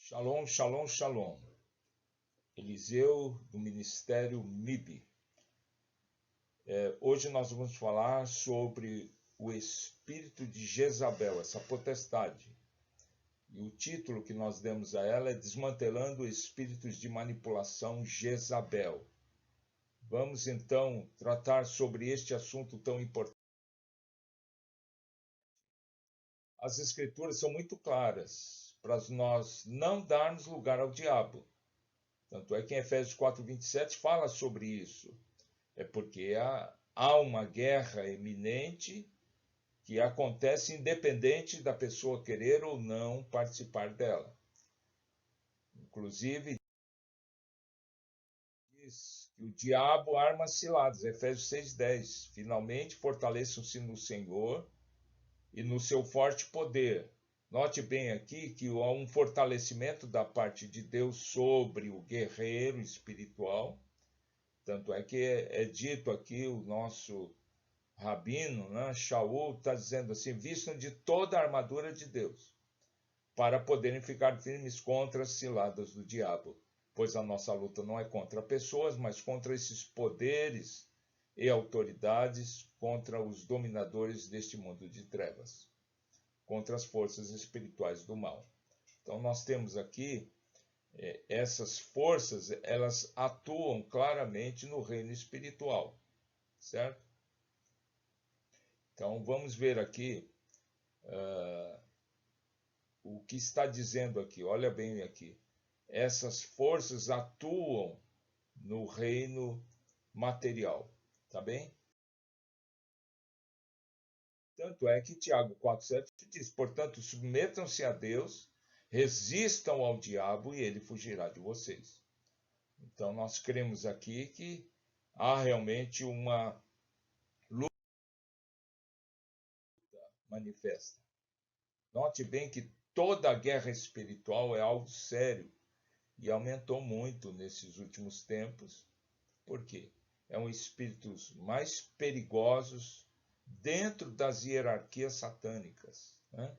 Shalom, shalom, shalom. Eliseu do Ministério MIB. Hoje nós vamos falar sobre o espírito de Jezabel, essa potestade. E o título que nós demos a ela é Desmantelando Espíritos de Manipulação Jezabel. Vamos então tratar sobre este assunto tão importante. As escrituras são muito claras para nós não darmos lugar ao diabo. Tanto é que em Efésios 4:27 fala sobre isso. É porque há uma guerra iminente que acontece independente da pessoa querer ou não participar dela. Inclusive, diz que o diabo arma ciladas, Efésios 6:10. Finalmente, fortaleçam-se no Senhor e no seu forte poder. Note bem aqui que há um fortalecimento da parte de Deus sobre o guerreiro espiritual. Tanto é que é dito aqui, o nosso rabino, Shaul, está dizendo assim: vistam de toda a armadura de Deus, para poderem ficar firmes contra as ciladas do diabo. Pois a nossa luta não é contra pessoas, mas contra esses poderes e autoridades, contra os dominadores deste mundo de trevas, contra as forças espirituais do mal. Então nós temos aqui essas forças, elas atuam claramente no reino espiritual, certo? Então vamos ver aqui o que está dizendo aqui. Olha bem aqui. Essas forças atuam no reino material, tá bem? Tanto é que Tiago 4:7 diz: portanto, submetam-se a Deus, resistam ao diabo e ele fugirá de vocês. Então nós cremos aqui que há realmente uma luta manifesta. Note bem que toda a guerra espiritual é algo sério e aumentou muito nesses últimos tempos. Por quê? É um espíritos mais perigosos dentro das hierarquias satânicas, né?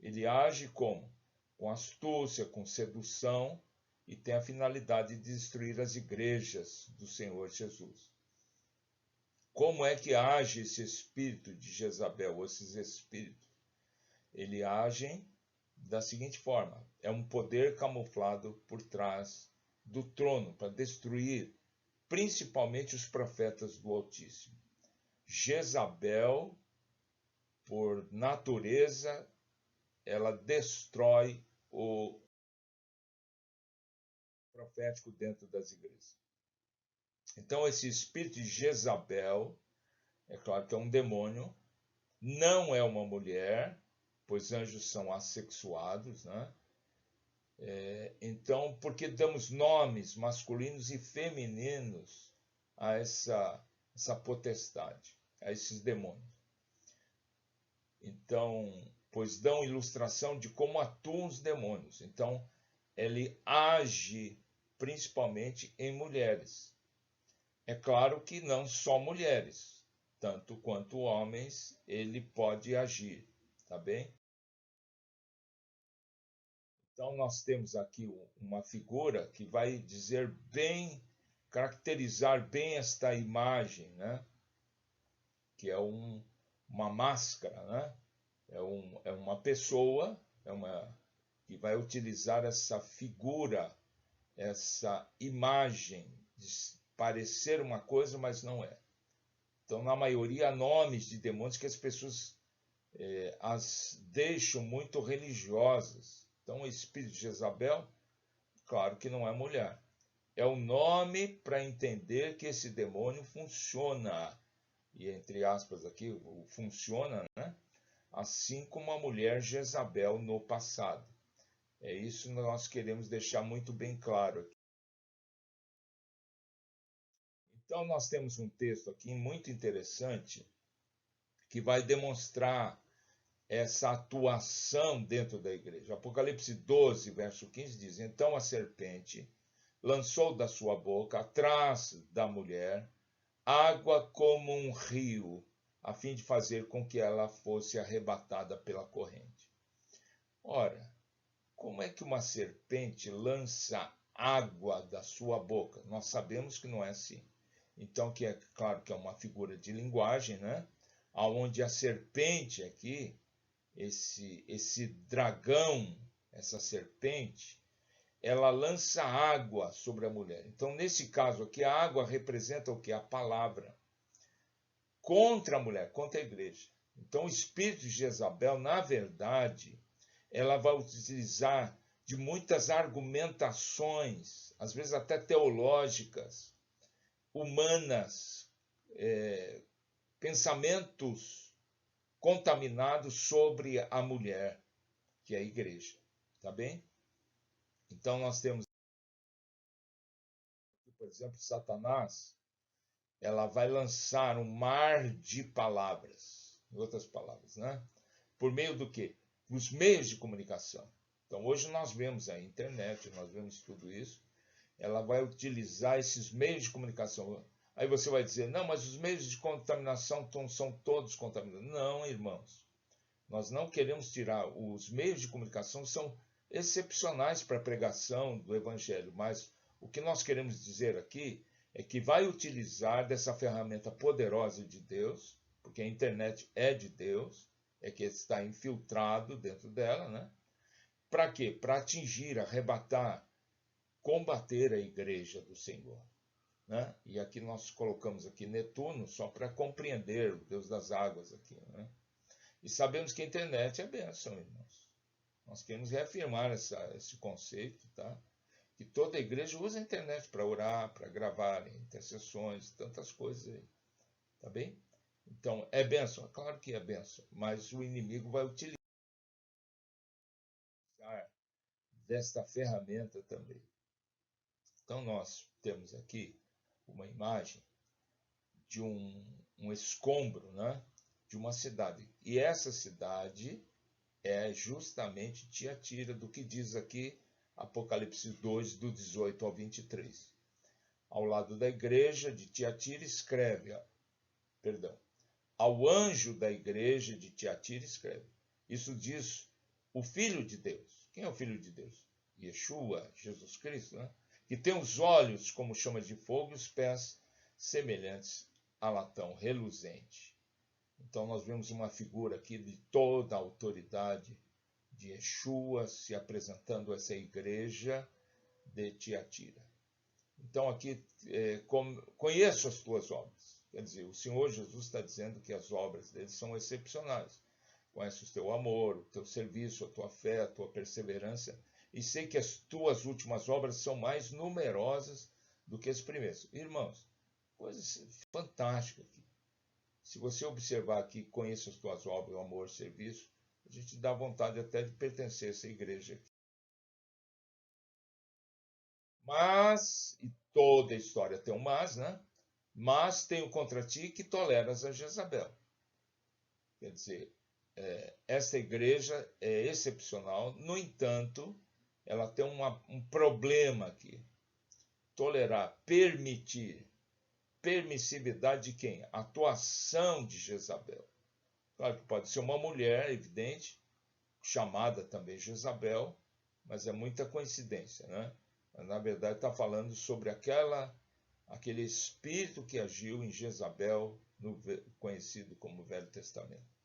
Ele age como? Com astúcia, com sedução, e tem a finalidade de destruir as igrejas do Senhor Jesus. Como é que age esse espírito de Jezabel, esses espíritos? Ele agem da seguinte forma: é um poder camuflado por trás do trono para destruir principalmente os profetas do Altíssimo. Jezabel, por natureza, ela destrói o profético dentro das igrejas. Então, esse espírito de Jezabel, é claro que é um demônio, não é uma mulher, pois anjos são assexuados, né? Então, porque damos nomes masculinos e femininos a essa potestade, a esses demônios? Então, pois dão ilustração de como atuam os demônios. Então, ele age principalmente em mulheres. É claro que não só mulheres, tanto quanto homens ele pode agir, tá bem? Então, nós temos aqui uma figura que vai dizer bem, caracterizar bem esta imagem, né? Que é uma máscara, né? É uma pessoa, que vai utilizar essa figura, essa imagem de parecer uma coisa, mas não é. Então, na maioria, há nomes de demônios que as pessoas as deixam muito religiosas. Então, o espírito de Jezabel, claro que não é mulher. É o nome para entender que esse demônio funciona, e entre aspas aqui, funciona, né? Assim como a mulher Jezabel no passado. É isso que nós queremos deixar muito bem claro aqui. Então, nós temos um texto aqui muito interessante que vai demonstrar essa atuação dentro da igreja. Apocalipse 12, verso 15 diz: então a serpente lançou da sua boca, atrás da mulher, água como um rio, a fim de fazer com que ela fosse arrebatada pela corrente. Ora, como é que uma serpente lança água da sua boca? Nós sabemos que não é assim. Então, que é claro que é uma figura de linguagem, né? Onde a serpente aqui, esse dragão, essa serpente, ela lança água sobre a mulher. Então, nesse caso aqui, a água representa o que? A palavra. Contra a mulher, contra a igreja. Então, o espírito de Jezabel, na verdade, ela vai utilizar de muitas argumentações, às vezes até teológicas, humanas, pensamentos contaminados sobre a mulher, que é a igreja. Tá bem? Então, nós temos, por exemplo, Satanás, ela vai lançar um mar de palavras, em outras palavras, né? Por meio do quê? Os meios de comunicação. Então, hoje nós vemos a internet, nós vemos tudo isso. Ela vai utilizar esses meios de comunicação. Aí você vai dizer, não, mas os meios de contaminação são todos contaminados. Não, irmãos. Nós não queremos tirar. Os meios de comunicação são excepcionais para a pregação do evangelho, mas o que nós queremos dizer aqui é que vai utilizar dessa ferramenta poderosa de Deus, porque a internet é de Deus, é que está infiltrado dentro dela, né? Para quê? Para atingir, arrebatar, combater a igreja do Senhor, né? E aqui nós colocamos aqui Netuno só para compreender o Deus das águas aqui, né? E sabemos que a internet é bênção, irmãos. Nós queremos reafirmar esse conceito, tá? Que toda a igreja usa a internet para orar, para gravar intercessões, tantas coisas aí. Tá bem? Então, é bênção? Claro que é bênção, mas o inimigo vai utilizar desta ferramenta também. Então, nós temos aqui uma imagem de um escombro, né? De uma cidade. E essa cidade é justamente Tiatira, do que diz aqui Apocalipse 2, do 18 ao 23. Ao lado da igreja de Tiatira escreve, ao anjo da igreja de Tiatira escreve. Isso diz o Filho de Deus. Quem é o Filho de Deus? Yeshua, Jesus Cristo, né? Que tem os olhos como chamas de fogo e os pés semelhantes a latão reluzente. Então nós vemos uma figura aqui de toda a autoridade de Yeshua se apresentando a essa igreja de Tiatira. Então aqui, conheço as tuas obras. Quer dizer, o Senhor Jesus está dizendo que as obras dele são excepcionais. Conheço o teu amor, o teu serviço, a tua fé, a tua perseverança, e sei que as tuas últimas obras são mais numerosas do que as primeiras. Irmãos, coisa fantástica aqui. Se você observar aqui, conheça as tuas obras, o amor, o serviço, a gente dá vontade até de pertencer a essa igreja aqui. Mas, e toda a história tem um mas, né? Mas tenho contra ti que toleras a Jezabel. Quer dizer, esta igreja é excepcional, no entanto, ela tem um problema aqui. Tolerar, permitir. Permissividade de quem? Atuação de Jezabel. Claro que pode ser uma mulher, evidente, chamada também Jezabel, mas é muita coincidência, né? Mas, na verdade, está falando sobre aquele espírito que agiu em Jezabel, conhecido como Velho Testamento.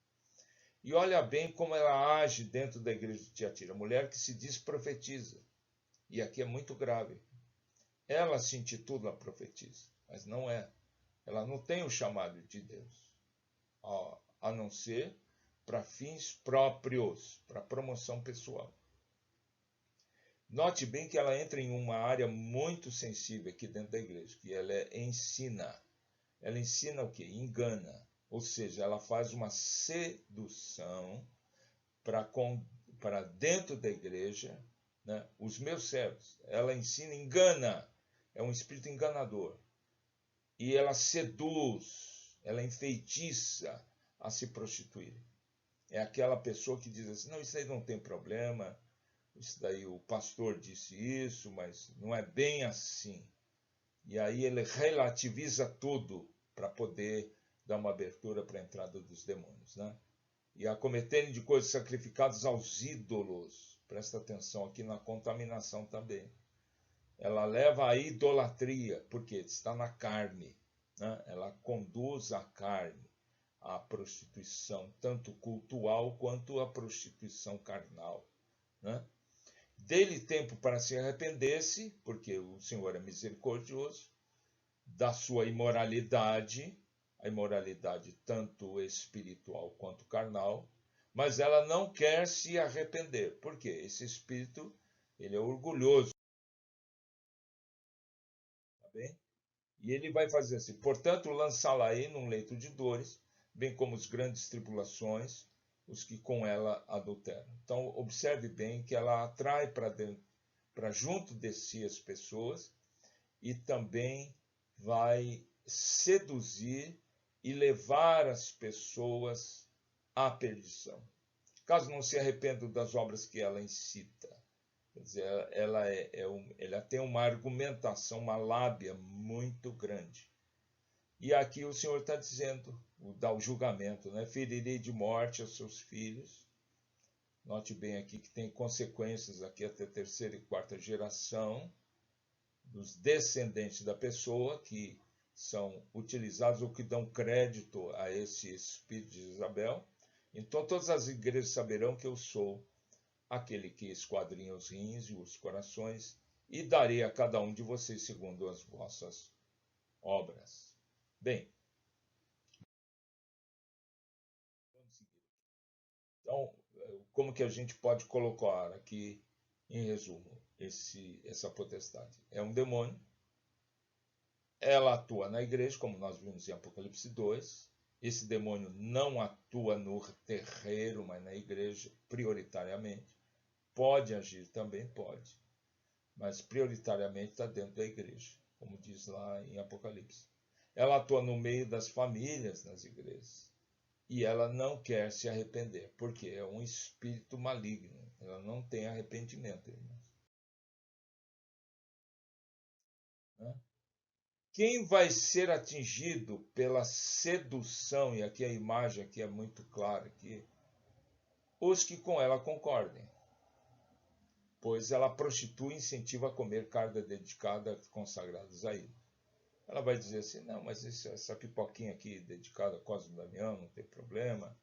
E olha bem como ela age dentro da igreja de Tiatira. Mulher que se diz profetiza. E aqui é muito grave. Ela se intitula profetisa, mas não é. Ela não tem o chamado de Deus, a não ser para fins próprios, para promoção pessoal. Note bem que ela entra em uma área muito sensível aqui dentro da igreja, que ela ensina. Ela ensina o quê? Engana. Ou seja, ela faz uma sedução para dentro da igreja, né? Os meus servos. Ela ensina, engana. É um espírito enganador. E ela seduz, ela enfeitiça a se prostituir. É aquela pessoa que diz assim, não, isso aí não tem problema, isso daí o pastor disse isso, mas não é bem assim. E aí ele relativiza tudo para poder dar uma abertura para a entrada dos demônios, né? E a cometerem de coisas sacrificadas aos ídolos. Presta atenção aqui na contaminação também. Ela leva à idolatria, porque está na carne, né? Ela conduz a carne à prostituição, tanto cultual quanto à prostituição carnal, né? Dê-lhe tempo para se arrepender-se, porque o Senhor é misericordioso, da sua imoralidade, a imoralidade tanto espiritual quanto carnal, mas ela não quer se arrepender, porque esse espírito, ele é orgulhoso, tá bem? E ele vai fazer assim, portanto, lançá-la-ei num leito de dores, bem como as grandes tribulações, os que com ela adulteram. Então, observe bem que ela atrai para junto de si as pessoas e também vai seduzir e levar as pessoas à perdição, caso não se arrependam das obras que ela incita. Quer dizer, ela tem uma argumentação, uma lábia muito grande. E aqui o Senhor está dizendo, dá o julgamento, né? Ferirei de morte aos seus filhos. Note bem aqui que tem consequências aqui até a terceira e quarta geração dos descendentes da pessoa que são utilizados ou que dão crédito a esse espírito de Jezabel. Então todas as igrejas saberão que eu sou aquele que esquadrinha os rins e os corações, e darei a cada um de vocês segundo as vossas obras. Bem, vamos seguir. Então, como que a gente pode colocar aqui, em resumo, essa potestade? É um demônio, ela atua na igreja, como nós vimos em Apocalipse 2. Esse demônio não atua no terreiro, mas na igreja, prioritariamente. Pode agir também, pode, mas prioritariamente está dentro da igreja, como diz lá em Apocalipse. Ela atua no meio das famílias nas igrejas. E ela não quer se arrepender, porque é um espírito maligno. Ela não tem arrependimento, irmãos. Quem vai ser atingido pela sedução, e aqui a imagem aqui é muito clara, aqui, os que com ela concordem, pois ela prostitui e incentiva a comer carne dedicada consagradas a ele. Ela vai dizer assim, não, mas essa pipoquinha aqui dedicada a Cosme Damião, não tem problema.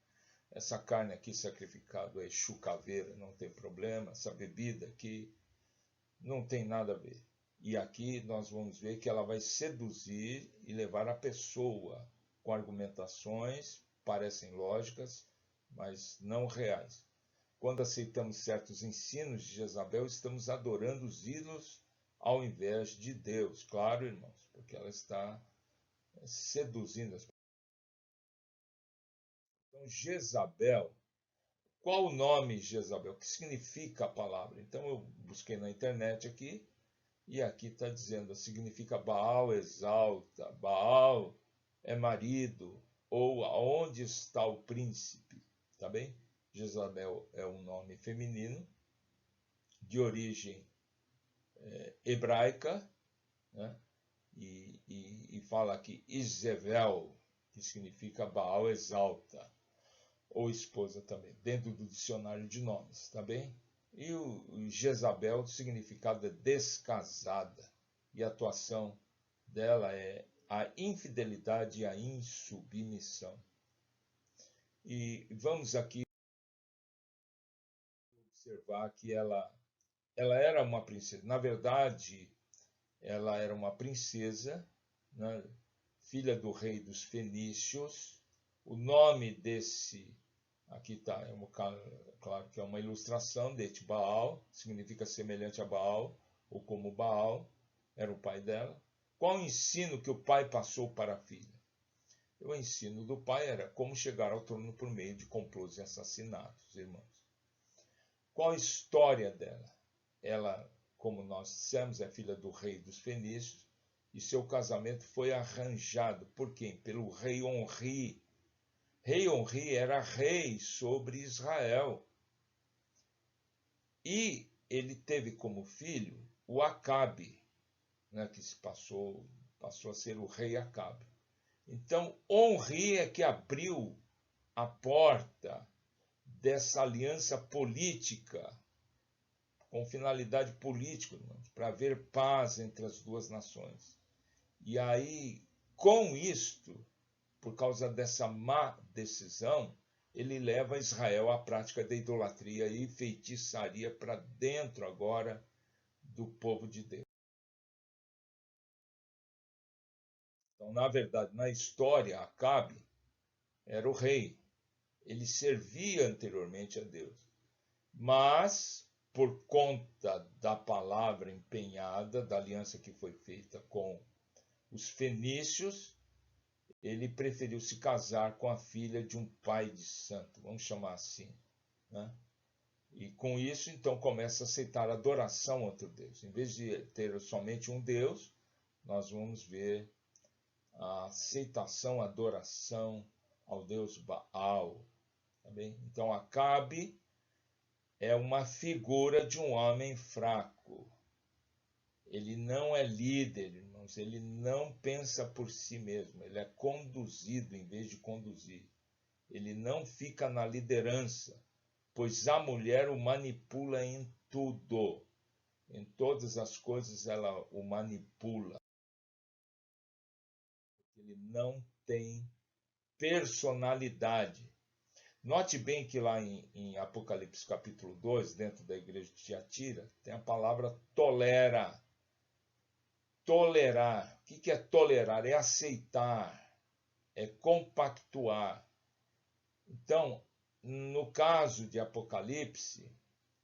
Essa carne aqui sacrificada é Exu Caveira, não tem problema. Essa bebida aqui não tem nada a ver. E aqui nós vamos ver que ela vai seduzir e levar a pessoa com argumentações, parecem lógicas, mas não reais. Quando aceitamos certos ensinos de Jezabel, estamos adorando os ídolos ao invés de Deus. Claro, irmãos, porque ela está seduzindo as pessoas. Então, Jezabel, qual o nome Jezabel? O que significa a palavra? Então, eu busquei na internet aqui, e aqui está dizendo, significa Baal exalta, Baal é marido, ou aonde está o príncipe, tá bem? Jezabel é um nome feminino, de origem hebraica, né? E fala aqui Isabel, que significa Baal exalta, ou esposa também, dentro do dicionário de nomes, tá bem? E o Jezabel, o significado é descasada, e a atuação dela é a infidelidade e a insubmissão. E vamos aqui observar que ela era uma princesa. Na verdade, ela era uma princesa, né, filha do rei dos fenícios. O nome desse, aqui está, claro que é uma ilustração de Baal, significa semelhante a Baal, ou como Baal, era o pai dela. Qual o ensino que o pai passou para a filha? O ensino do pai era como chegar ao trono por meio de complôs e assassinatos, irmãos. Qual a história dela? Ela, como nós dissemos, é filha do rei dos fenícios, e seu casamento foi arranjado por quem? Pelo rei Onri. Rei Onri era rei sobre Israel. E ele teve como filho o Acabe, né, que se passou a ser o rei Acabe. Então, Onri é que abriu a porta dessa aliança política com finalidade política, irmãos, para haver paz entre as duas nações. E aí, com isto, por causa dessa má decisão, ele leva Israel à prática da idolatria e feitiçaria para dentro agora do povo de Deus. Então, na verdade, na história, Acabe era o rei. Ele servia anteriormente a Deus. Mas, por conta da palavra empenhada, da aliança que foi feita com os fenícios, ele preferiu se casar com a filha de um pai de santo, vamos chamar assim, né? E com isso, então, começa a aceitar a adoração a outro Deus. Em vez de ter somente um Deus, nós vamos ver a aceitação, a adoração ao Deus Baal. Tá bem? Então, Acabe é uma figura de um homem fraco. Ele não é líder, irmãos, ele não pensa por si mesmo, ele é conduzido em vez de conduzir. Ele não fica na liderança, pois a mulher o manipula em tudo. Em todas as coisas ela o manipula. Ele não tem personalidade. Note bem que lá em Apocalipse capítulo 2, dentro da igreja de Tiatira, tem a palavra tolera. Tolerar. O que é tolerar? É aceitar, é compactuar. Então, no caso de Apocalipse,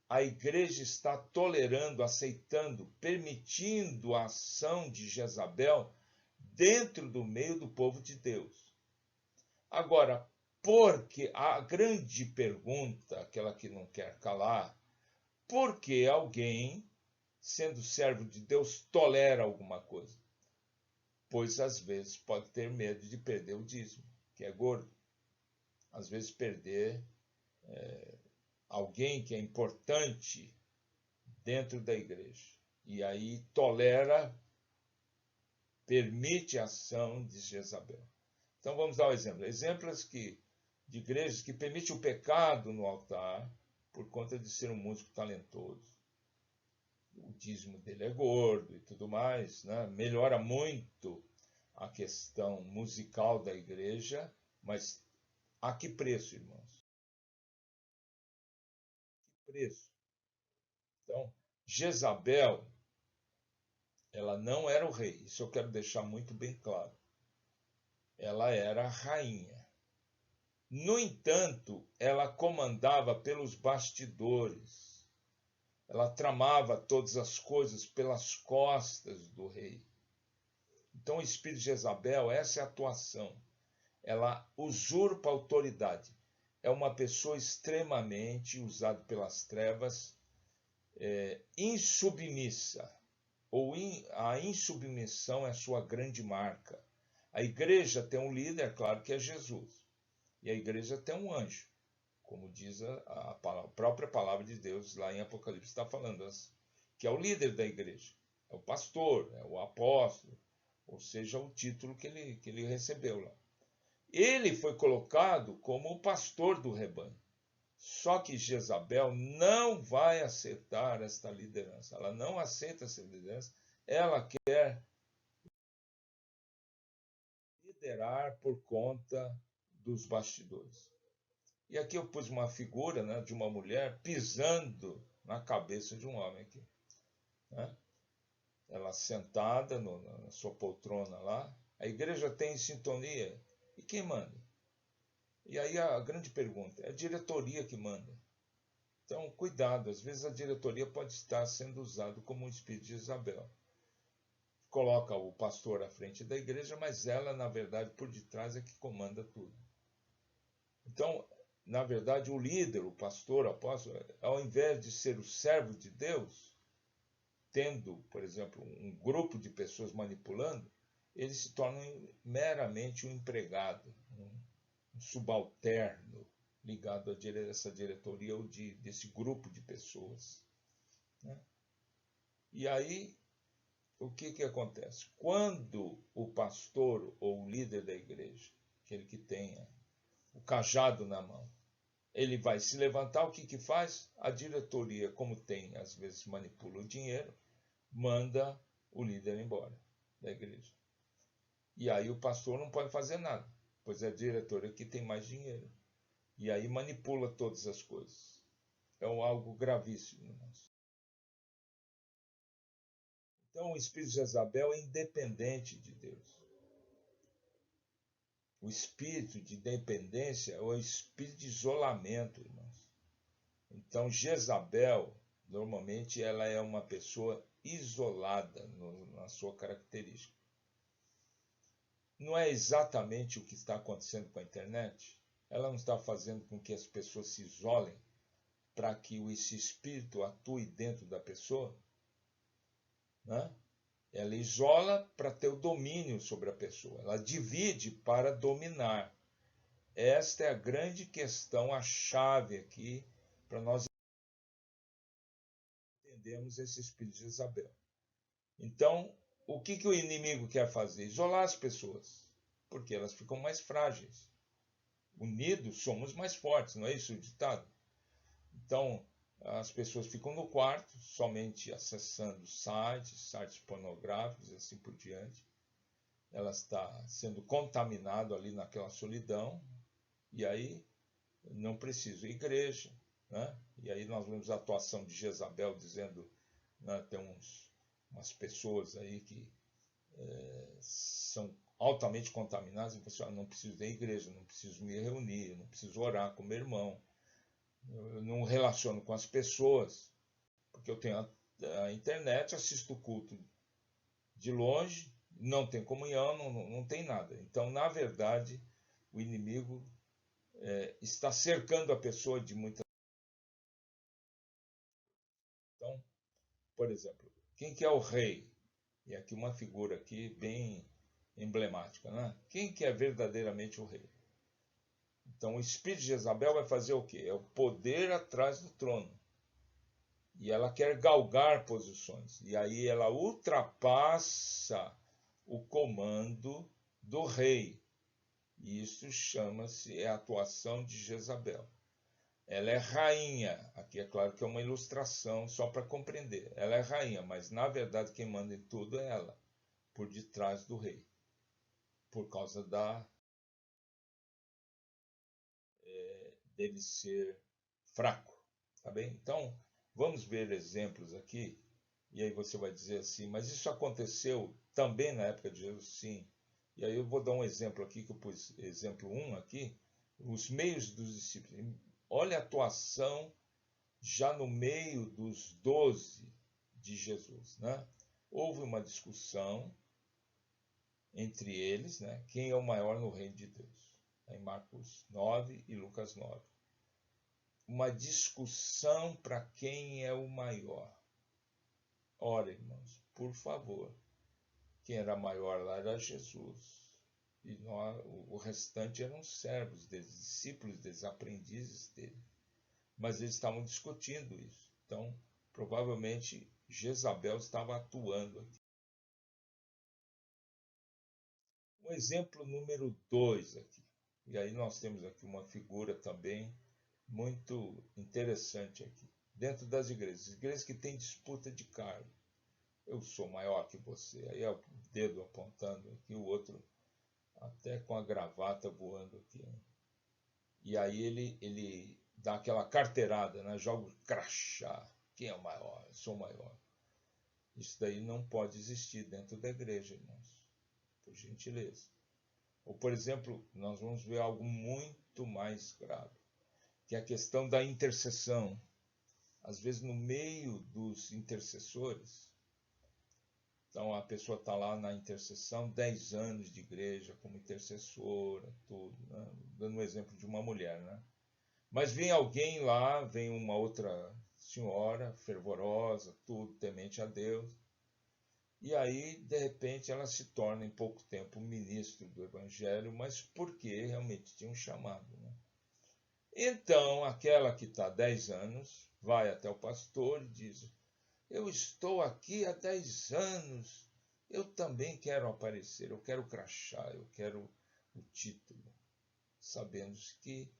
a igreja está tolerando, aceitando, permitindo a ação de Jezabel dentro do meio do povo de Deus. Agora, porque a grande pergunta, aquela que não quer calar, por que alguém, sendo servo de Deus, tolera alguma coisa? Pois às vezes pode ter medo de perder o dízimo, que é gordo. Às vezes perder alguém que é importante dentro da igreja. E aí tolera, permite a ação de Jezabel. Então vamos dar um exemplo. Exemplos de igrejas que permitem o pecado no altar por conta de ser um músico talentoso. O dízimo dele é gordo e tudo mais, né? Melhora muito a questão musical da igreja, mas a que preço, irmãos? Que preço? Então, Jezabel, ela não era o rei, isso eu quero deixar muito bem claro. Ela era a rainha. No entanto, ela comandava pelos bastidores. Ela tramava todas as coisas pelas costas do rei. Então, o espírito de Jezabel, essa é a atuação. Ela usurpa a autoridade. É uma pessoa extremamente usada pelas trevas, insubmissa. A insubmissão é a sua grande marca. A igreja tem um líder, claro que é Jesus. E a igreja tem um anjo, como diz a própria palavra de Deus lá em Apocalipse, está falando, que é o líder da igreja. É o pastor, é o apóstolo, ou seja, o título que ele recebeu lá. Ele foi colocado como o pastor do rebanho. Só que Jezabel não vai aceitar esta liderança. Ela não aceita essa liderança. Ela quer liderar por conta dos bastidores. E aqui eu pus uma figura, né, de uma mulher pisando na cabeça de um homem aqui, né? Ela sentada na sua poltrona lá. A igreja tem sintonia. E quem manda? E aí a grande pergunta, é a diretoria que manda. Então, cuidado, às vezes a diretoria pode estar sendo usada como um espírito de Isabel. Coloca o pastor à frente da igreja, mas ela, na verdade, por detrás é que comanda tudo. Então, na verdade, o líder, o pastor, o apóstolo, ao invés de ser o servo de Deus, tendo, por exemplo, um grupo de pessoas manipulando, ele se torna meramente um empregado, um subalterno ligado a essa diretoria ou desse grupo de pessoas, né? E aí, o que acontece? Quando o pastor ou o líder da igreja, aquele que tenha o cajado na mão, ele vai se levantar, o que que faz? A diretoria, como tem, às vezes manipula o dinheiro, manda o líder embora da igreja. E aí o pastor não pode fazer nada, pois é a diretoria que tem mais dinheiro. E aí manipula todas as coisas. É algo gravíssimo, irmãos. Então o espírito de Jezabel é independente de Deus. O espírito de dependência é o espírito de isolamento, irmãos. Então Jezabel, normalmente, ela é uma pessoa isolada na sua característica. Não é exatamente o que está acontecendo com a internet? Ela não está fazendo com que as pessoas se isolem para que esse espírito atue dentro da pessoa? Né? Ela isola para ter o domínio sobre a pessoa. Ela divide para dominar. Esta é a grande questão, a chave aqui, para nós entendermos esse espírito de Jezabel. Então, o que o inimigo quer fazer? Isolar as pessoas, porque elas ficam mais frágeis. Unidos somos mais fortes, não é isso o ditado? Então, as pessoas ficam no quarto, somente acessando sites pornográficos e assim por diante. Ela está sendo contaminada ali naquela solidão, e aí não preciso ir à igreja, né? E aí nós vemos a atuação de Jezabel dizendo, né, tem umas pessoas aí que são altamente contaminadas e você não preciso ir à igreja, não preciso me reunir, não preciso orar com meu irmão, eu não relaciono com as pessoas, porque eu tenho a internet, assisto o culto de longe, não tem comunhão, não tem nada. Então, na verdade, o inimigo está cercando a pessoa de muitas. Então, por exemplo, quem que é o rei? E aqui uma figura aqui bem emblemática, né? Quem que é verdadeiramente o rei? Então, o espírito de Jezabel vai fazer o quê? É o poder atrás do trono. E ela quer galgar posições. E aí ela ultrapassa o comando do rei. E isso chama-se a atuação de Jezabel. Ela é rainha. Aqui é claro que é uma ilustração só para compreender. Ela é rainha, mas na verdade quem manda em tudo é ela, por detrás do rei. Por causa dele ser fraco. Tá bem? Então, vamos ver exemplos aqui. E aí você vai dizer assim, mas isso aconteceu também na época de Jesus? Sim. E aí eu vou dar um exemplo aqui, que eu pus exemplo 1 aqui, os meios dos discípulos. Olha a atuação já no meio dos 12 de Jesus, né? Houve uma discussão entre eles, né? Quem é o maior no reino de Deus? Em Marcos 9 e Lucas 9. Uma discussão para quem é o maior. Ora, irmãos, por favor, quem era maior lá era Jesus. E nós, o restante eram servos deles, discípulos deles, aprendizes dele. Mas eles estavam discutindo isso. Então, provavelmente, Jezabel estava atuando aqui. Um exemplo número 2 aqui. E aí nós temos aqui uma figura também muito interessante aqui. Dentro das igrejas que têm disputa de cargo. Eu sou maior que você. Aí é o dedo apontando aqui, o outro até com a gravata voando aqui. Né? E aí ele dá aquela carteirada, né? Joga o crachá. Quem é o maior? Eu sou o maior. Isso daí não pode existir dentro da igreja, irmãos. Por gentileza. Ou, por exemplo, nós vamos ver algo muito mais grave, que é a questão da intercessão. Às vezes, no meio dos intercessores, então a pessoa está lá na intercessão, 10 anos de igreja como intercessora, tudo, né? Dando um exemplo de uma mulher, né? Mas vem alguém lá, vem uma outra senhora, fervorosa, tudo, temente a Deus, e aí, de repente, ela se torna em pouco tempo ministro do Evangelho, mas porque realmente tinha um chamado, né? Então, aquela que está há 10 anos vai até o pastor e diz: eu estou aqui há 10 anos, eu também quero aparecer, eu quero o crachá, eu quero o título, sabendo que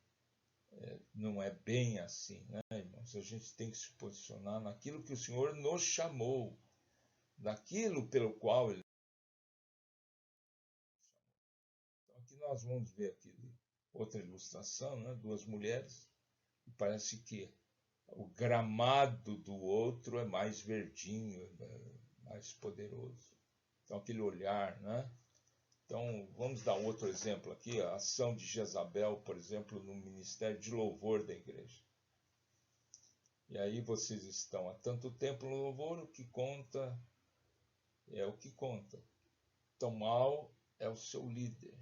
Não é bem assim, né, irmãos? A gente tem que se posicionar naquilo que o Senhor nos chamou, daquilo pelo qual Ele. Então, aqui nós vamos ver aqui outra ilustração, né? Duas mulheres. E parece que o gramado do outro é mais verdinho, mais poderoso. Então, aquele olhar, né? Então, vamos dar outro exemplo aqui, a ação de Jezabel, por exemplo, no ministério de louvor da igreja. E aí vocês estão há tanto tempo no louvor, o que conta é o que conta. Tão mal é o seu líder.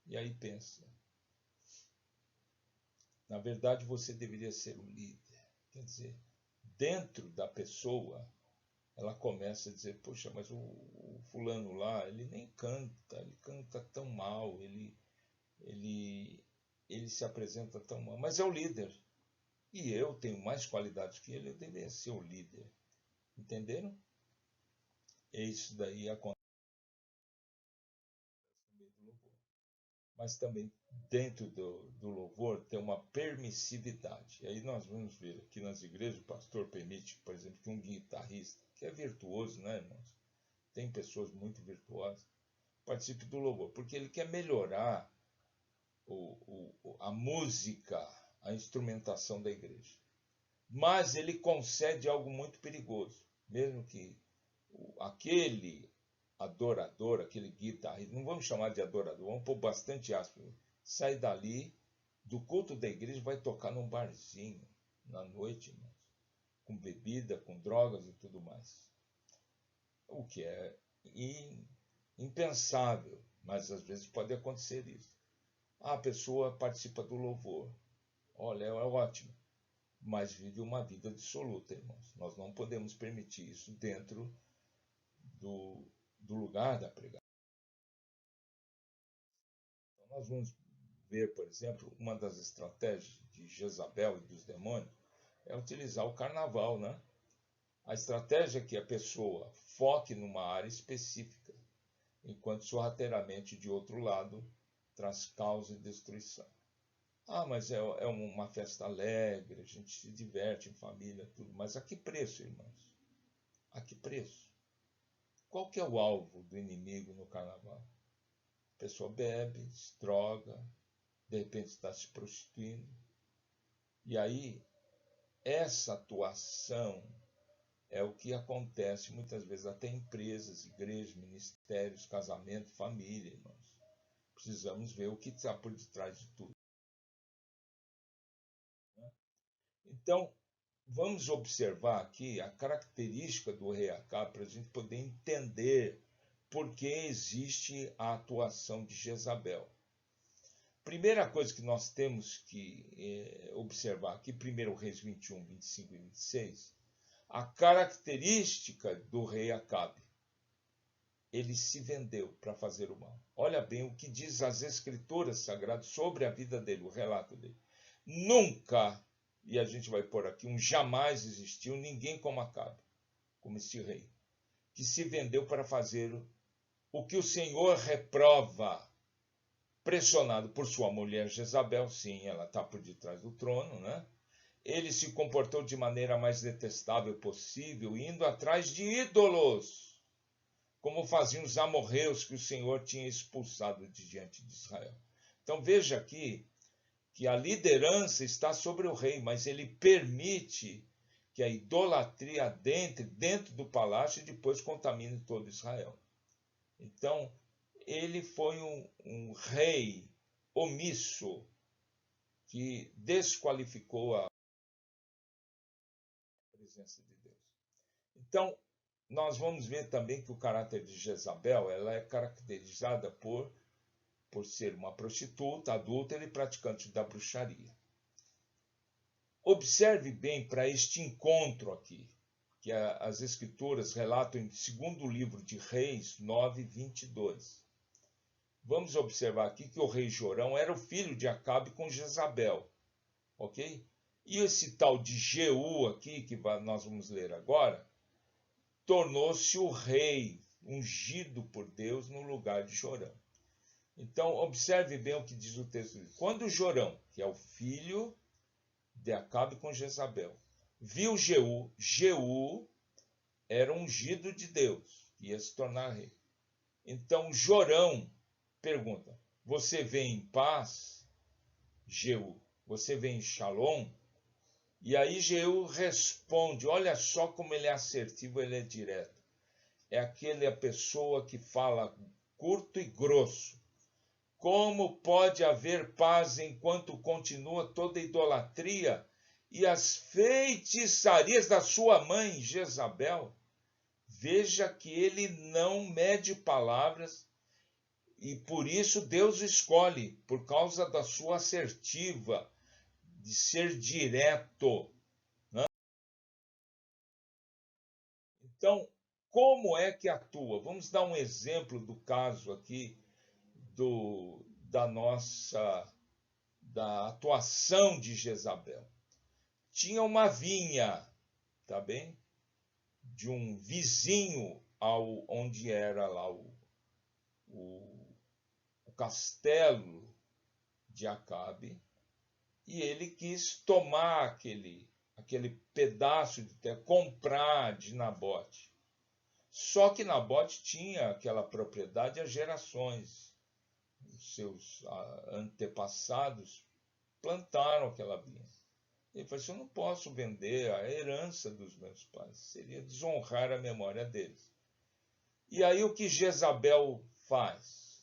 E aí pensa, na verdade você deveria ser o líder. Quer dizer, dentro da pessoa, ela começa a dizer, poxa, mas o fulano lá, ele nem canta, ele canta tão mal, ele se apresenta tão mal, mas é o líder. E eu tenho mais qualidades que ele, eu deveria ser o líder. Entenderam? E isso daí acontece no meio do louvor. Mas também dentro do louvor tem uma permissividade. E aí nós vamos ver aqui nas igrejas, o pastor permite, por exemplo, que um guitarrista, que é virtuoso, né, irmãos? Tem pessoas muito virtuosas, participe do louvor, porque ele quer melhorar a música, a instrumentação da igreja. Mas ele concede algo muito perigoso, mesmo que aquele adorador, aquele guitarrista, não vamos chamar de adorador, vamos pôr bastante aspas, sai dali do culto da igreja, vai tocar num barzinho na noite, irmãos, com bebida, com drogas e tudo mais. O que é impensável, mas às vezes pode acontecer isso. A pessoa participa do louvor, olha, é ótimo, mas vive uma vida dissoluta, irmãos. Nós não podemos permitir isso dentro do lugar da pregação. Então, nós vamos ver, por exemplo, uma das estratégias de Jezabel e dos demônios é utilizar o carnaval, né? A estratégia é que a pessoa foque numa área específica, enquanto sorrateiramente, de outro lado, traz caos e destruição. Ah, mas é uma festa alegre, a gente se diverte em família, tudo. Mas a que preço, irmãos? A que preço? Qual que é o alvo do inimigo no carnaval? A pessoa bebe, se droga, de repente está se prostituindo. E aí, essa atuação é o que acontece muitas vezes até em empresas, igrejas, ministérios, casamento, família, irmãos. Precisamos ver o que está por detrás de tudo. Então, vamos observar aqui a característica do rei Acabe para a gente poder entender por que existe a atuação de Jezabel. Primeira coisa que nós temos que observar aqui, 1 Reis 21, 25 e 26, a característica do rei Acabe. Ele se vendeu para fazer o mal. Olha bem o que diz as escrituras sagradas sobre a vida dele, o relato dele. Nunca, e a gente vai pôr aqui, jamais existiu ninguém como Acabe, como este rei, que se vendeu para fazer o que o Senhor reprova, pressionado por sua mulher Jezabel. Sim, ela está por detrás do trono, né? Ele se comportou de maneira mais detestável possível, indo atrás de ídolos, como faziam os amorreus que o Senhor tinha expulsado de diante de Israel. Então veja aqui que a liderança está sobre o rei, mas ele permite que a idolatria adentre dentro do palácio e depois contamine todo Israel. Então, ele foi um rei omisso que desqualificou a presença de Deus. Então, nós vamos ver também que o caráter de Jezabel ela é caracterizada por ser uma prostituta, adúltera e praticante da bruxaria. Observe bem para este encontro aqui, que as escrituras relatam em 2º livro de Reis 9, 22. Vamos observar aqui que o rei Jorão era o filho de Acabe com Jezabel, ok? E esse tal de Jeú aqui, que nós vamos ler agora, tornou-se o rei ungido por Deus no lugar de Jorão. Então, observe bem o que diz o texto. Quando Jorão, que é o filho de Acabe com Jezabel. Viu Jeú. Jeú era ungido de Deus, ia se tornar rei. Então Jorão pergunta: você vem em paz, Jeú? Você vem em Shalom? E aí Jeú responde, olha só como ele é assertivo, ele é direto. É aquela pessoa que fala curto e grosso. Como pode haver paz enquanto continua toda a idolatria e as feitiçarias da sua mãe, Jezabel? Veja que ele não mede palavras e por isso Deus o escolhe, por causa da sua assertiva, de ser direto. Né? Então, como é que atua? Vamos dar um exemplo do caso aqui da atuação de Jezabel. Tinha uma vinha, tá bem? De um vizinho onde era lá o castelo de Acabe, e ele quis tomar aquele pedaço de terra, comprar de Nabote. Só que Nabote tinha aquela propriedade há gerações. Os seus antepassados plantaram aquela vinha. Ele falou assim: eu não posso vender a herança dos meus pais, seria desonrar a memória deles. E aí o que Jezabel faz?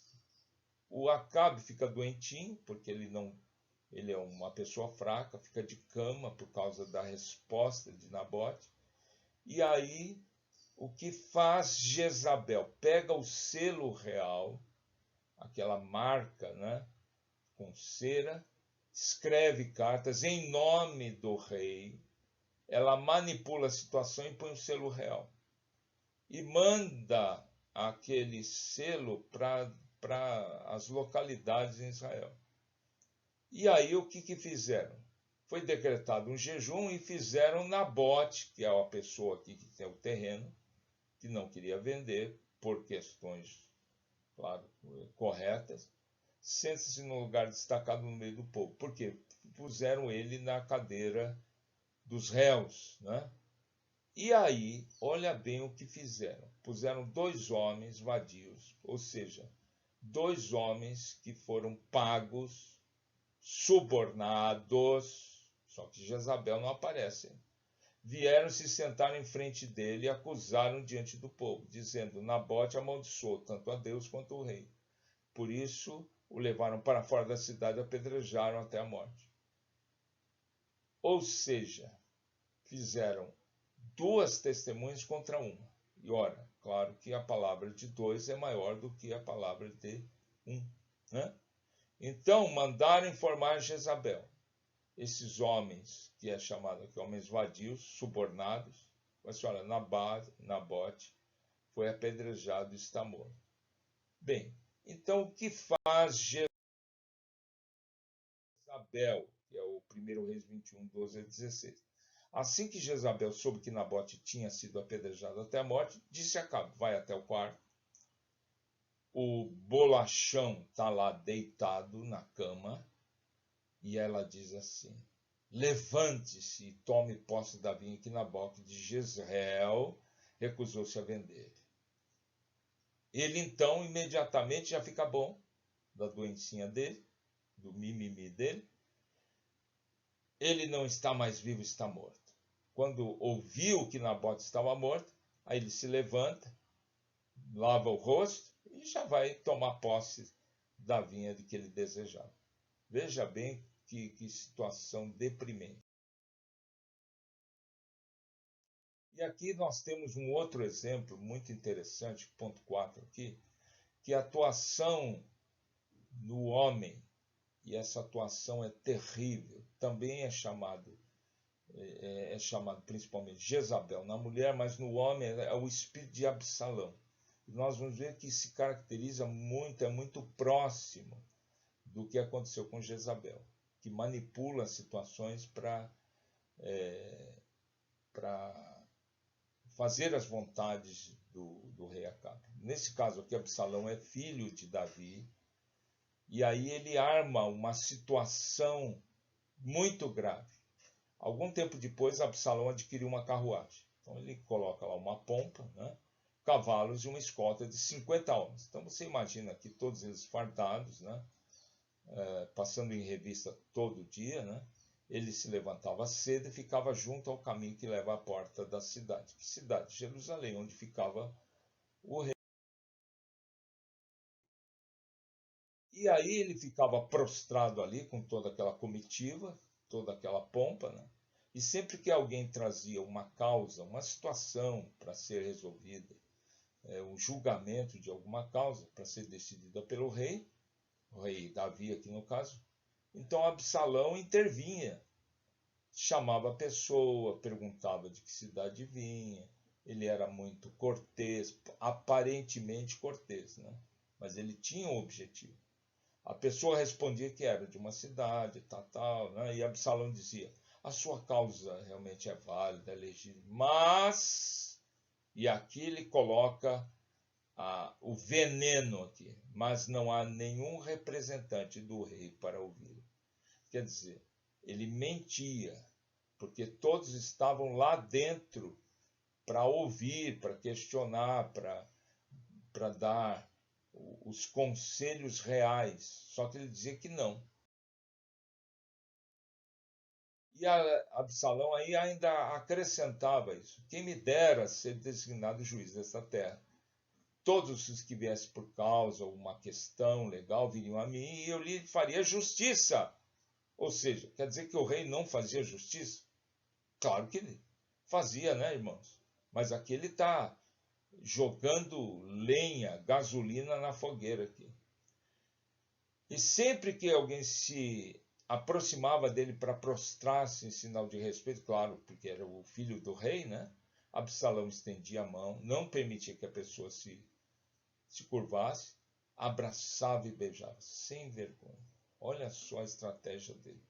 O Acabe fica doentinho, porque ele é uma pessoa fraca, fica de cama por causa da resposta de Nabote. E aí o que faz Jezabel? Pega o selo real, aquela marca, né, com cera, escreve cartas em nome do rei, ela manipula a situação e põe o selo real. E manda aquele selo para as localidades em Israel. E aí o que fizeram? Foi decretado um jejum e fizeram Nabote, que é a pessoa aqui que tem o terreno, que não queria vender por questões, claro, corretas, senta-se num lugar destacado no meio do povo. Por quê? Puseram ele na cadeira dos réus, né? E aí, olha bem o que fizeram. Puseram 2 homens vadios, ou seja, 2 homens que foram pagos, subornados, só que Jezabel não aparece. Vieram se sentar em frente dele e acusaram diante do povo, dizendo: Nabote amaldiçoou tanto a Deus quanto o rei. Por isso o levaram para fora da cidade e apedrejaram até a morte. Ou seja, fizeram 2 testemunhas contra uma. E ora, claro que a palavra de 2 é maior do que a palavra de 1. Né? Então mandaram informar Jezabel. Esses homens, que é chamado aqui homens vadios, subornados, mas olha, Nabote foi apedrejado e está morto. Bem, então o que faz Jezabel, que é o 1 Reis 21, 12 a 16? Assim que Jezabel soube que Nabote tinha sido apedrejado até a morte, disse a Acabe: vai até o quarto. O bolachão está lá deitado na cama e ela diz assim: levante-se e tome posse da vinha que Nabote de Jezreel recusou-se a vender. Ele então imediatamente já fica bom da doencinha dele, do mimimi dele. Ele não está mais vivo, está morto. Quando ouviu que Nabote estava morto, aí ele se levanta, lava o rosto e já vai tomar posse da vinha de que ele desejava. Veja bem que situação deprimente. E aqui nós temos um outro exemplo muito interessante, ponto 4 aqui, que a atuação no homem, e essa atuação é terrível, também é chamado principalmente Jezabel na mulher, mas no homem é o espírito de Absalão. E nós vamos ver que se caracteriza muito, é muito próximo do que aconteceu com Jezabel, que manipula situações para fazer as vontades do rei Acabe. Nesse caso aqui, Absalão é filho de Davi, e aí ele arma uma situação muito grave. Algum tempo depois, Absalão adquiriu uma carruagem. Então ele coloca lá uma pompa, né? Cavalos e uma escolta de 50 homens. Então você imagina que todos eles fardados, né? Passando em revista todo dia, né? Ele se levantava cedo e ficava junto ao caminho que leva à porta da cidade. Que cidade? Jerusalém, onde ficava o rei. E aí ele ficava prostrado ali com toda aquela comitiva, toda aquela pompa, né? E sempre que alguém trazia uma causa, uma situação para ser resolvida, um julgamento de alguma causa para ser decidida pelo rei, o rei Davi aqui no caso, então Absalão intervinha, chamava a pessoa, perguntava de que cidade vinha, ele era muito cortês, aparentemente cortês, né? Mas ele tinha um objetivo. A pessoa respondia que era de uma cidade, tal, né? E Absalão dizia: a sua causa realmente é válida, é legítima, mas, e aqui ele coloca o veneno aqui, mas não há nenhum representante do rei para ouvi-lo. Quer dizer, ele mentia, porque todos estavam lá dentro para ouvir, para questionar, para dar os conselhos reais. Só que ele dizia que não. E Absalão aí ainda acrescentava isso: quem me dera ser designado juiz desta terra. Todos os que viessem por causa ou uma questão legal viriam a mim e eu lhe faria justiça. Ou seja, quer dizer que o rei não fazia justiça? Claro que ele fazia, né, irmãos? Mas aqui ele está jogando lenha, gasolina na fogueira aqui. E sempre que alguém se aproximava dele para prostrar-se em sinal de respeito, claro, porque era o filho do rei, né? Absalão estendia a mão, não permitia que a pessoa se curvasse, abraçava e beijava, sem vergonha. Olha só a estratégia dele.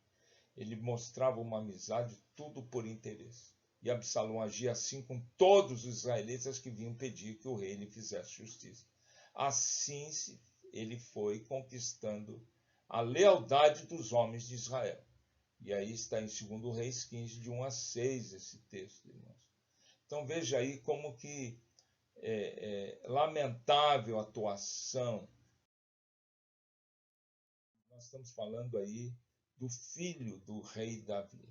Ele mostrava uma amizade, tudo por interesse. E Absalão agia assim com todos os israelitas que vinham pedir que o rei lhe fizesse justiça. Assim ele foi conquistando a lealdade dos homens de Israel. E aí está em 2 Reis 15, de 1 a 6, esse texto, irmãos. Então veja aí como que lamentável atuação. Nós estamos falando aí do filho do rei Davi.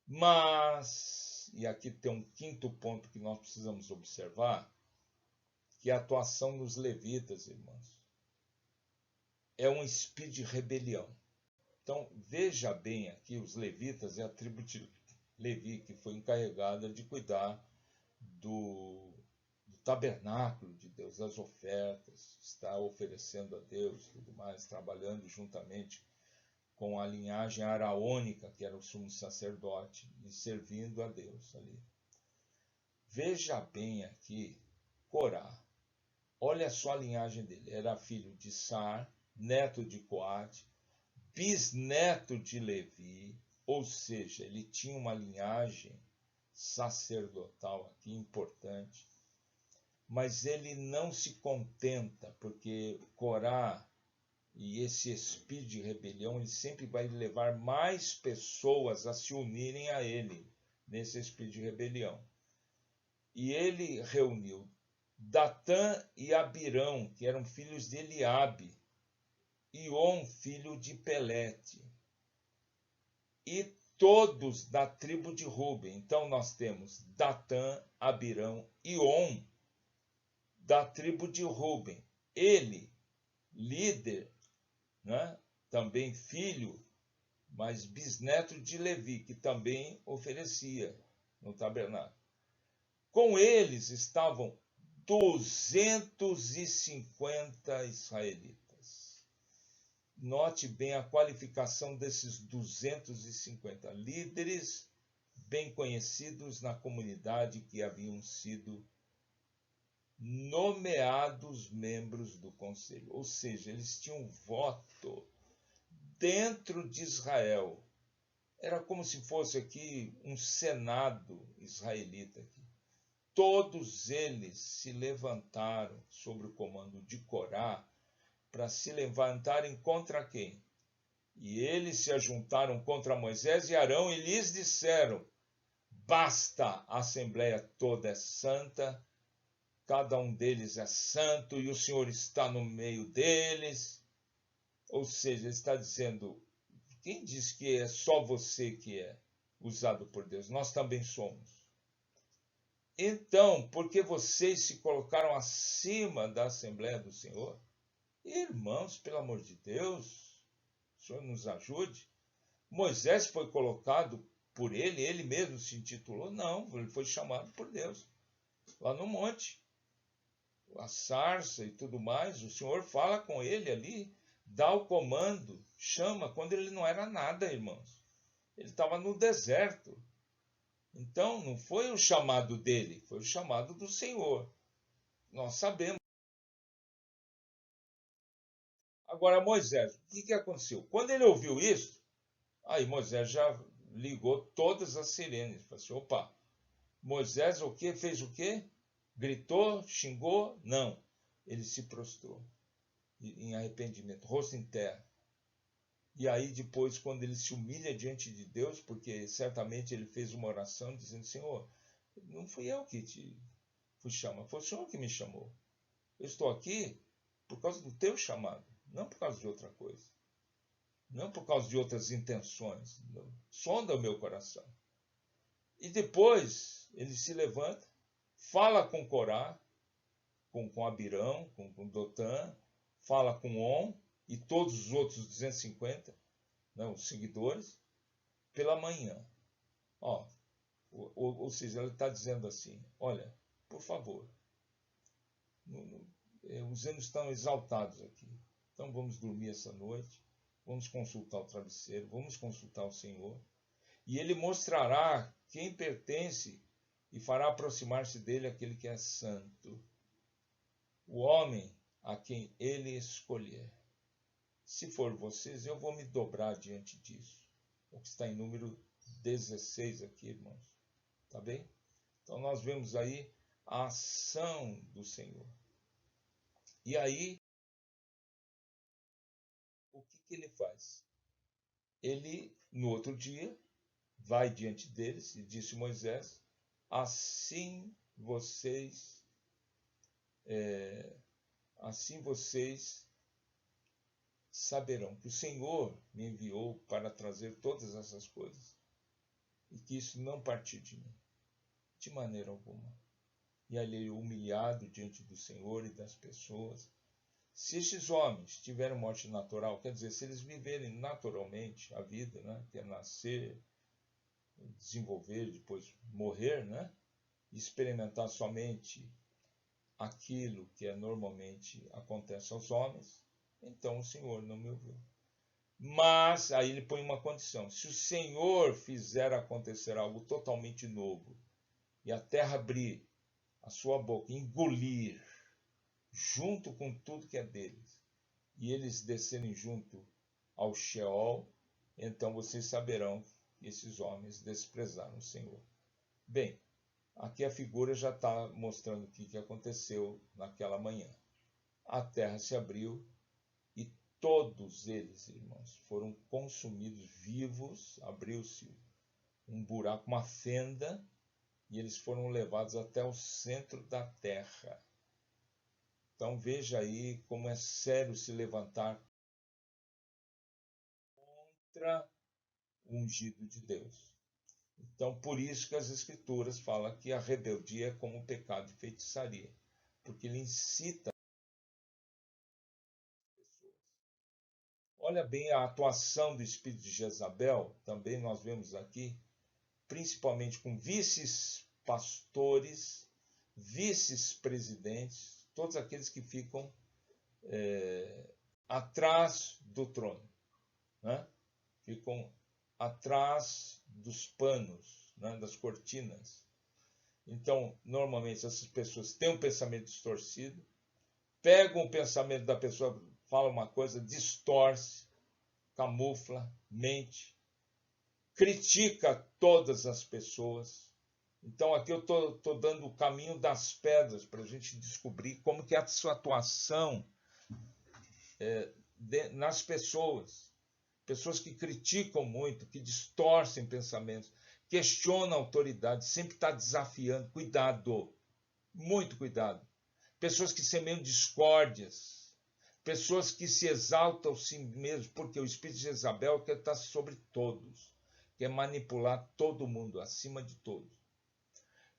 Mas, e aqui tem um quinto ponto que nós precisamos observar, que é a atuação dos levitas, irmãos. É um espírito de rebelião. Então, veja bem aqui, os levitas é a tribo de Levi, que foi encarregada de cuidar do tabernáculo de Deus, das ofertas, está oferecendo a Deus, tudo mais, trabalhando juntamente com a linhagem araônica, que era o sumo sacerdote, e servindo a Deus ali. Veja bem aqui, Corá, olha só a linhagem dele, era filho de Sar, neto de Coate, bisneto de Levi, ou seja, ele tinha uma linhagem sacerdotal aqui importante, mas ele não se contenta, porque Corá e esse espírito de rebelião, ele sempre vai levar mais pessoas a se unirem a ele, nesse espírito de rebelião. E ele reuniu Datã e Abirão, que eram filhos de Eliabe, e On, filho de Pelete, e todos da tribo de Ruben. Então nós temos Datã, Abirão e On, da tribo de Ruben. Ele, líder, né? Também filho, mas bisneto de Levi, que também oferecia no tabernáculo. Com eles estavam 250 israelitas. Note bem a qualificação desses 250 líderes bem conhecidos na comunidade, que haviam sido nomeados membros do conselho, ou seja, eles tinham voto dentro de Israel. Era como se fosse aqui um senado israelita. Todos eles se levantaram sob o comando de Corá para se levantarem contra quem? E eles se ajuntaram contra Moisés e Arão e lhes disseram: basta, a assembleia toda é santa, cada um deles é santo e o Senhor está no meio deles. Ou seja, ele está dizendo: quem diz que é só você que é usado por Deus? Nós também somos. Então, por que vocês se colocaram acima da Assembleia do Senhor? Irmãos, pelo amor de Deus, o Senhor nos ajude. Moisés foi colocado por ele mesmo se intitulou? Não, ele foi chamado por Deus, lá no monte. A sarça e tudo mais, o Senhor fala com ele ali, dá o comando, chama, quando ele não era nada, irmãos. Ele estava no deserto. Então, não foi o chamado dele, foi o chamado do Senhor. Nós sabemos. Agora, Moisés, o que aconteceu? Quando ele ouviu isso, aí Moisés já ligou todas as sirenes. Falou assim, opa, Moisés o quê? Fez o quê? Gritou, xingou? Não. Ele se prostrou em arrependimento, rosto em terra. E aí depois, quando ele se humilha diante de Deus, porque certamente ele fez uma oração dizendo, Senhor, não fui eu que te fui chamar, foi o Senhor que me chamou. Eu estou aqui por causa do teu chamado, não por causa de outra coisa. Não por causa de outras intenções. Não. Sonda o meu coração. E depois ele se levanta, fala com Corá, com Abirão, com Dotã, fala com On e todos os outros 250, né, os seguidores, pela manhã. Ó, ou seja, ele está dizendo assim, olha, por favor, os ânimos estão exaltados aqui. Então vamos dormir essa noite, vamos consultar o travesseiro, vamos consultar o Senhor, e ele mostrará quem pertence e fará aproximar-se dele aquele que é santo, o homem a quem ele escolher. Se for vocês, eu vou me dobrar diante disso. O que está em número 16 aqui, irmãos. Tá bem? Então nós vemos aí a ação do Senhor. E aí, o que ele faz? Ele, no outro dia, vai diante deles e disse Moisés, assim vocês saberão que o Senhor me enviou para trazer todas essas coisas e que isso não partiu de mim, de maneira alguma. E ali humilhado diante do Senhor e das pessoas. Se estes homens tiveram morte natural, quer dizer, se eles viverem naturalmente a vida, né, que é nascer, desenvolver, depois morrer, né, e experimentar somente aquilo que normalmente acontece aos homens, então o Senhor não me ouviu. Mas, aí ele põe uma condição, se o Senhor fizer acontecer algo totalmente novo, e a terra abrir a sua boca, engolir, junto com tudo que é deles, e eles descerem junto ao Sheol, então vocês saberão que esses homens desprezaram o Senhor. Bem, aqui a figura já está mostrando o que aconteceu naquela manhã. A terra se abriu e todos eles, irmãos, foram consumidos vivos, abriu-se um buraco, uma fenda, e eles foram levados até o centro da terra. Então veja aí como é sério se levantar contra o ungido de Deus. Então por isso que as Escrituras falam que a rebeldia é como um pecado de feitiçaria, porque ele incita as pessoas. Olha bem a atuação do espírito de Jezabel, também nós vemos aqui, principalmente com vices-pastores, vices-presidentes, todos aqueles que ficam atrás do trono, né? Ficam atrás dos panos, né? Das cortinas. Então, normalmente essas pessoas têm um pensamento distorcido, pegam o pensamento da pessoa, fala uma coisa, distorce, camufla, mente, critica todas as pessoas. Então aqui eu estou dando o caminho das pedras para a gente descobrir como que é a sua atuação nas pessoas. pessoas que criticam muito, que distorcem pensamentos, questionam a autoridade, sempre está desafiando. Cuidado, muito cuidado. Pessoas que semeiam discórdias, pessoas que se exaltam a si mesmos, porque o espírito de Jezabel quer estar sobre todos, quer manipular todo mundo, acima de todos.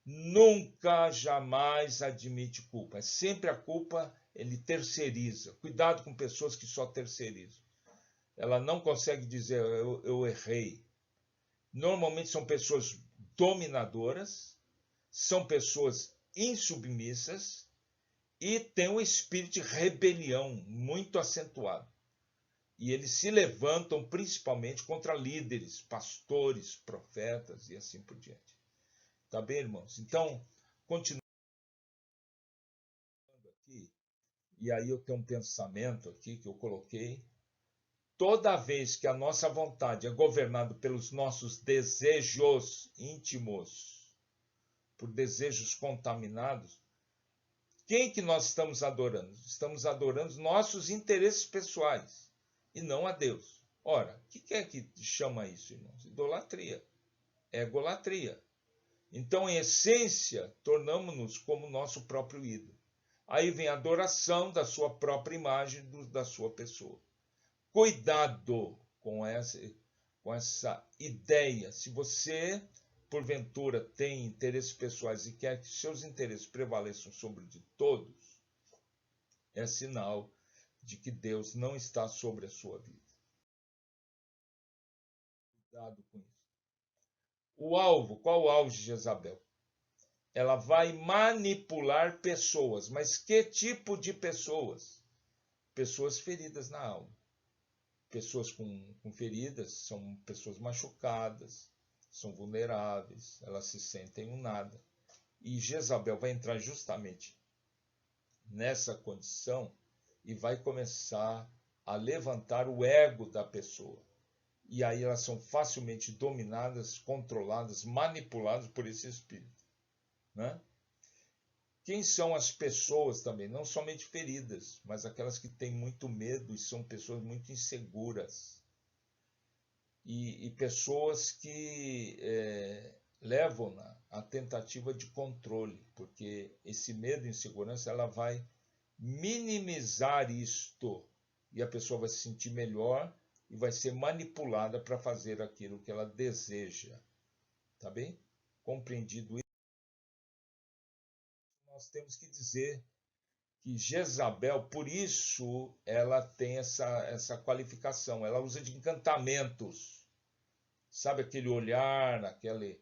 Nunca, jamais admite culpa. É sempre a culpa, ele terceiriza. Cuidado com pessoas que só terceirizam. Ela não consegue dizer eu errei. Normalmente são pessoas dominadoras, são pessoas insubmissas e têm um espírito de rebelião muito acentuado. E eles se levantam principalmente contra líderes, pastores, profetas e assim por diante. Tá bem, irmãos? Então, continuando aqui, e aí eu tenho um pensamento aqui que eu coloquei. Toda vez que a nossa vontade é governada pelos nossos desejos íntimos, por desejos contaminados, quem que nós estamos adorando? Estamos adorando nossos interesses pessoais e não a Deus. Ora, o que é que chama isso, irmãos? Idolatria. Egolatria. Então, em essência, tornamos-nos como nosso próprio ídolo. Aí vem a adoração da sua própria imagem, da sua pessoa. Cuidado com essa ideia. Se você, porventura, tem interesses pessoais e quer que seus interesses prevaleçam sobre o de todos, é sinal de que Deus não está sobre a sua vida. Cuidado com isso. O alvo, qual o alvo de Jezabel? Ela vai manipular pessoas. Mas que tipo de pessoas? Pessoas feridas na alma. Pessoas com feridas são pessoas machucadas, são vulneráveis, elas se sentem um nada. E Jezabel vai entrar justamente nessa condição e vai começar a levantar o ego da pessoa. E aí elas são facilmente dominadas, controladas, manipuladas por esse espírito. Né? Quem são as pessoas também? Não somente feridas, mas aquelas que têm muito medo e são pessoas muito inseguras. E pessoas que levam a tentativa de controle, porque esse medo e insegurança ela vai minimizar isto e a pessoa vai se sentir melhor e vai ser manipulada para fazer aquilo que ela deseja. Tá bem? Compreendido isso, nós temos que dizer que Jezabel, por isso, ela tem essa qualificação, ela usa de encantamentos. Sabe aquele olhar, aquele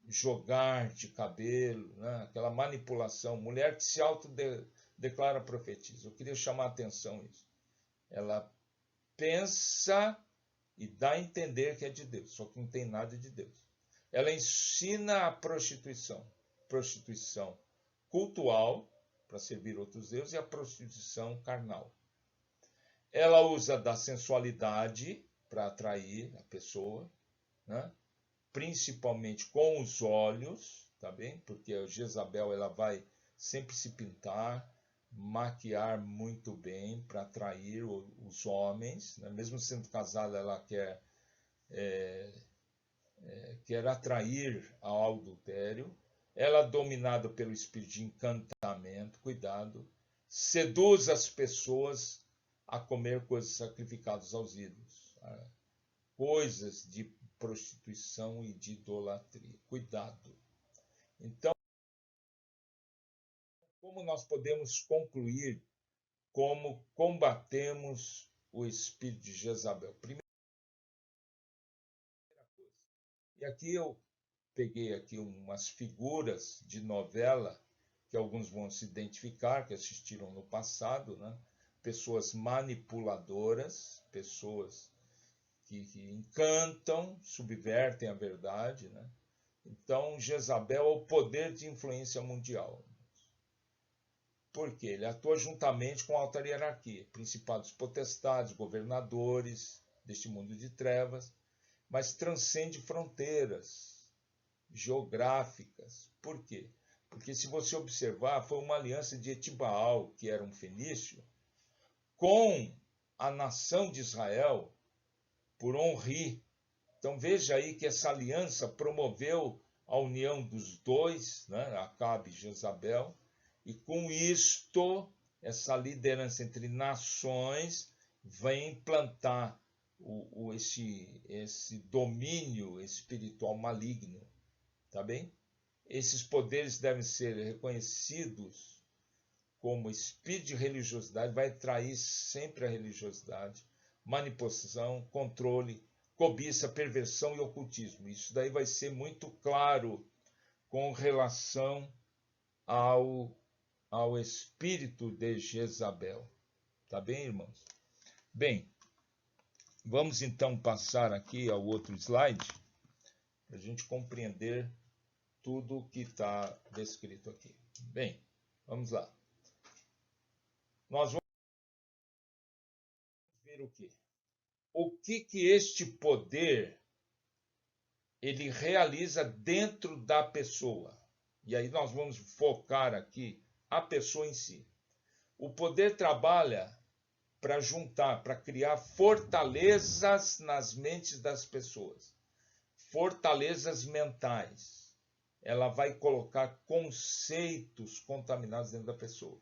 jogar de cabelo, né? Aquela manipulação. Mulher que se autodeclara profetisa. Eu queria chamar a atenção isso. Ela pensa e dá a entender que é de Deus, só que não tem nada de Deus. Ela ensina a prostituição. Prostituição cultual, para servir outros deuses, e a prostituição carnal. Ela usa da sensualidade para atrair a pessoa, né? Principalmente com os olhos, tá bem? Porque a Jezabel ela vai sempre se pintar, maquiar muito bem para atrair os homens, né? Mesmo sendo casada, ela quer atrair ao adultério. Ela é dominada pelo espírito de encantamento, cuidado, seduz as pessoas a comer coisas sacrificadas aos ídolos, coisas de prostituição e de idolatria. Cuidado. Então, como nós podemos concluir como combatemos o espírito de Jezabel? Primeira coisa. E aqui eu peguei aqui umas figuras de novela que alguns vão se identificar, que assistiram no passado, né? Pessoas manipuladoras, pessoas que encantam, subvertem a verdade, né? Então, Jezabel é o poder de influência mundial. Por quê? Ele atua juntamente com a alta hierarquia, principados, potestades, governadores deste mundo de trevas, mas transcende fronteiras geográficas. Por quê? Porque se você observar, foi uma aliança de Etibaal, que era um fenício, com a nação de Israel por Onri. Então veja aí que essa aliança promoveu a união dos dois, né, Acabe e Jezabel, e com isto, essa liderança entre nações vem implantar esse domínio espiritual maligno, tá bem? Esses poderes devem ser reconhecidos como espírito de religiosidade, vai trair sempre a religiosidade, manipulação, controle, cobiça, perversão e ocultismo. Isso daí vai ser muito claro com relação ao espírito de Jezabel. Tá bem, irmãos? Bem, vamos então passar aqui ao outro slide para a gente compreender tudo o que está descrito aqui. Bem, vamos lá. Nós vamos ver o quê? O que este poder ele realiza dentro da pessoa. E aí nós vamos focar aqui a pessoa em si. O poder trabalha para juntar, para criar fortalezas nas mentes das pessoas. Fortalezas mentais. Ela vai colocar conceitos contaminados dentro da pessoa.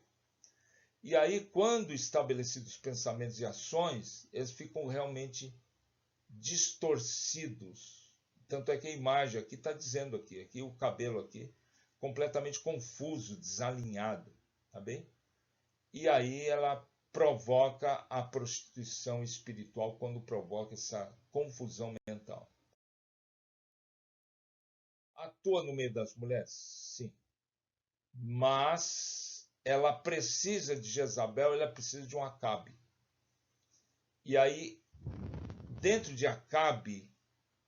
E aí, quando estabelecidos pensamentos e ações, eles ficam realmente distorcidos. Tanto é que a imagem aqui está dizendo aqui o cabelo aqui, completamente confuso, desalinhado, tá bem? E aí ela provoca a prostituição espiritual quando provoca essa confusão mental. Atua no meio das mulheres? Sim. Mas ela precisa de Jezabel, ela precisa de um Acabe. E aí, dentro de Acabe,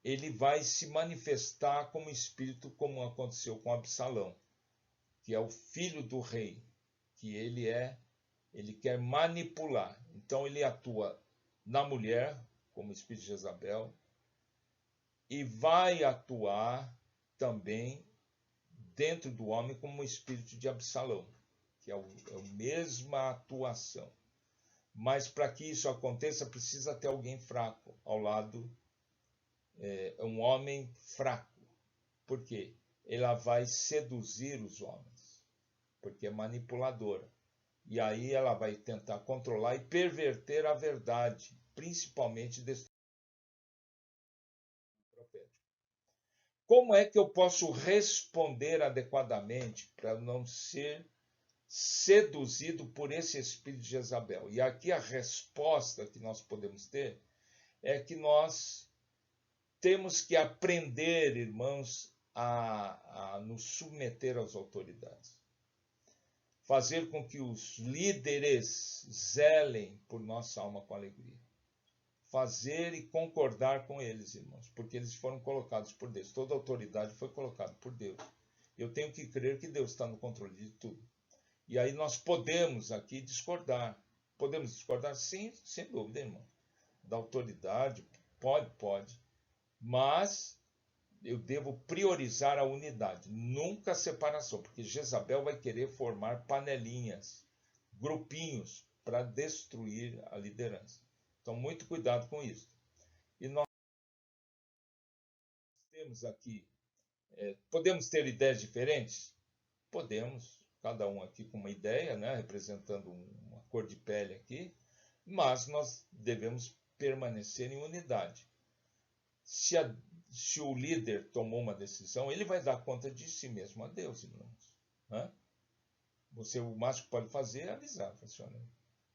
ele vai se manifestar como espírito, como aconteceu com Absalão, que é o filho do rei, que ele quer manipular. Então ele atua na mulher, como espírito de Jezabel, e vai atuar também dentro do homem como espírito de Absalão, que é a mesma atuação. Mas para que isso aconteça, precisa ter alguém fraco ao lado, um homem fraco. Por quê? Ela vai seduzir os homens, porque é manipuladora. E aí ela vai tentar controlar e perverter a verdade, principalmente desse profético. Como é que eu posso responder adequadamente para não ser seduzido por esse espírito de Jezabel? E aqui a resposta que nós podemos ter é que nós temos que aprender, irmãos, a nos submeter às autoridades. Fazer com que os líderes zelem por nossa alma com alegria. Fazer e concordar com eles, irmãos, porque eles foram colocados por Deus. Toda autoridade foi colocada por Deus. Eu tenho que crer que Deus está no controle de tudo. E aí nós podemos aqui discordar. Podemos discordar? Sim, sem dúvida, irmão. Da autoridade, pode. Mas eu devo priorizar a unidade, nunca a separação, porque Jezabel vai querer formar panelinhas, grupinhos, para destruir a liderança. Então, muito cuidado com isso. E nós temos aqui, podemos ter ideias diferentes? Podemos, cada um aqui com uma ideia, né, representando uma cor de pele aqui, mas nós devemos permanecer em unidade. Se o líder tomou uma decisão, ele vai dar conta de si mesmo a Deus, irmãos. Né? O máximo que pode fazer é avisar. Assim, olha,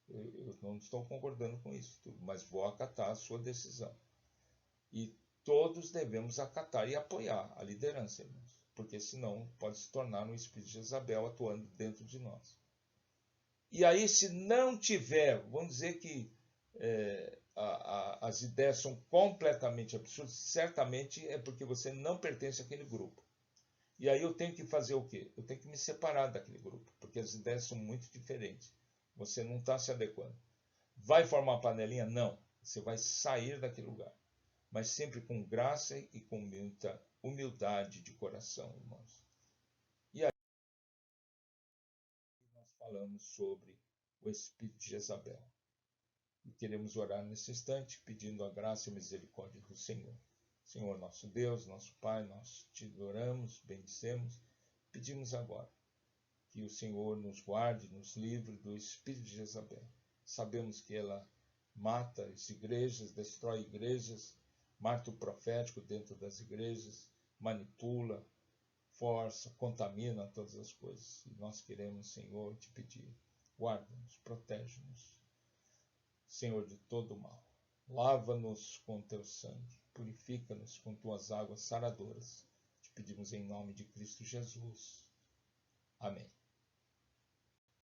eu não estou concordando com isso, mas vou acatar a sua decisão. E todos devemos acatar e apoiar a liderança, irmãos, porque senão pode se tornar um espírito de Jezabel atuando dentro de nós. E aí, se não tiver, vamos dizer que as ideias são completamente absurdas, certamente é porque você não pertence àquele grupo. E aí eu tenho que fazer o quê? Eu tenho que me separar daquele grupo, porque as ideias são muito diferentes. Você não está se adequando. Vai formar uma panelinha? Não. Você vai sair daquele lugar. Mas sempre com graça e com muita humildade de coração, irmãos. E aí nós falamos sobre o espírito de Jezabel. E queremos orar nesse instante, pedindo a graça e a misericórdia do Senhor. Senhor, nosso Deus, nosso Pai, nós te adoramos, bendicemos, pedimos agora que o Senhor nos guarde, nos livre do espírito de Jezabel. Sabemos que ela mata as igrejas, destrói igrejas, mata o profético dentro das igrejas, manipula, força, contamina todas as coisas. E nós queremos, Senhor, te pedir, guarda-nos, protege-nos, Senhor, de todo o mal. Lava-nos com teu sangue, purifica-nos com tuas águas saradoras. Te pedimos em nome de Cristo Jesus. Amém.